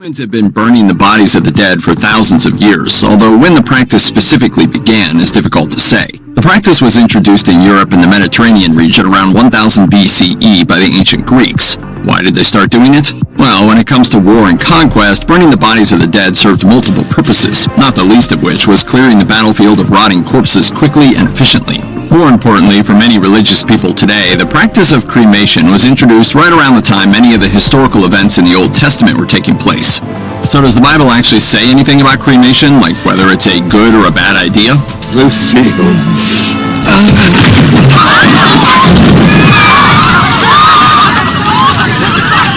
Humans have been burning the bodies of the dead for thousands of years, although when the practice specifically began is difficult to say. The practice was introduced in Europe and the Mediterranean region around 1000 BCE by the ancient Greeks. Why did they start doing it? Well, when it comes to war and conquest, burning the bodies of the dead served multiple purposes, not the least of which was clearing the battlefield of rotting corpses quickly and efficiently. More importantly, for many religious people today, the practice of cremation was introduced right around the time many of the historical events in the Old Testament were taking place. So does the Bible actually say anything about cremation, like whether it's a good or a bad idea? Lucille.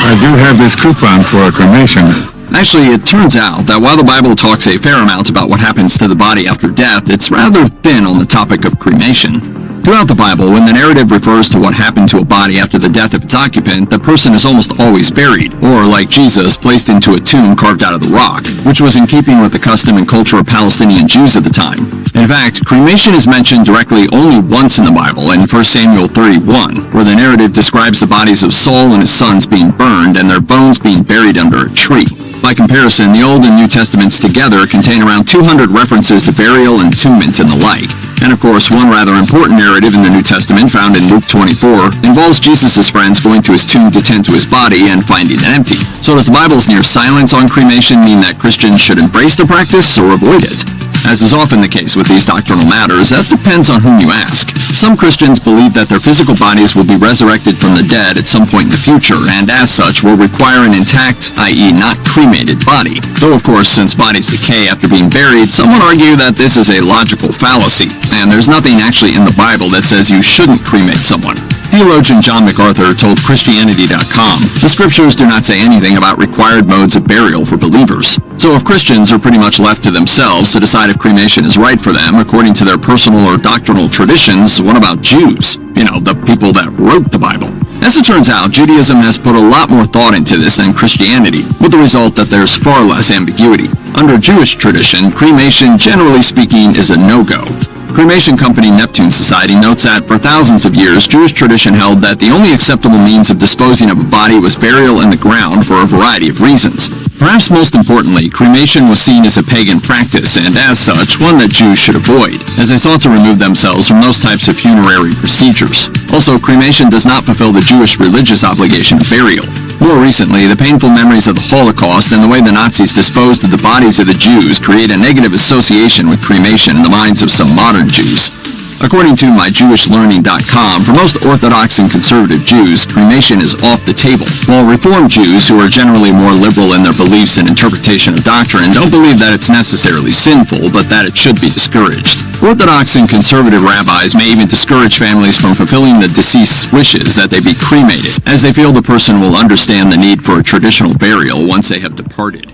I do have this coupon for a cremation. Actually, it turns out that while the Bible talks a fair amount about what happens to the body after death, it's rather thin on the topic of cremation. Throughout the Bible, when the narrative refers to what happened to a body after the death of its occupant, the person is almost always buried, or like Jesus, placed into a tomb carved out of the rock, which was in keeping with the custom and culture of Palestinian Jews at the time. In fact, cremation is mentioned directly only once in the Bible, in 1 Samuel 31, where the narrative describes the bodies of Saul and his sons being burned and their bones being buried under a tree. By comparison, the Old and New Testaments together contain around 200 references to burial, entombment, and the like. And of course, one rather important narrative in the New Testament, found in Luke 24, involves Jesus' friends going to his tomb to tend to his body and finding it empty. So does the Bible's near silence on cremation mean that Christians should embrace the practice or avoid it? As is often the case with these doctrinal matters, that depends on whom you ask. Some Christians believe that their physical bodies will be resurrected from the dead at some point in the future, and as such will require an intact, i.e. not cremated, body. Though of course, since bodies decay after being buried, some would argue that this is a logical fallacy, and there's nothing actually in the Bible that says you shouldn't cremate someone. Theologian John MacArthur told Christianity.com, the scriptures do not say anything about required modes of burial for believers. So if Christians are pretty much left to themselves to decide if cremation is right for them according to their personal or doctrinal traditions, what about Jews? You know, the people that wrote the Bible. As it turns out, Judaism has put a lot more thought into this than Christianity, with the result that there's far less ambiguity. Under Jewish tradition, cremation, generally speaking, is a no-go. Cremation company Neptune Society notes that for thousands of years, Jewish tradition held that the only acceptable means of disposing of a body was burial in the ground for a variety of reasons. Perhaps most importantly, cremation was seen as a pagan practice, and as such, one that Jews should avoid, as they sought to remove themselves from those types of funerary procedures. Also, cremation does not fulfill the Jewish religious obligation of burial. More recently, the painful memories of the Holocaust and the way the Nazis disposed of the bodies of the Jews create a negative association with cremation in the minds of some modern Jews. According to MyJewishLearning.com, for most Orthodox and conservative Jews, cremation is off the table, while Reformed Jews, who are generally more liberal in their beliefs and interpretation of doctrine, don't believe that it's necessarily sinful, but that it should be discouraged. Orthodox and conservative rabbis may even discourage families from fulfilling the deceased's wishes that they be cremated, as they feel the person will understand the need for a traditional burial once they have departed.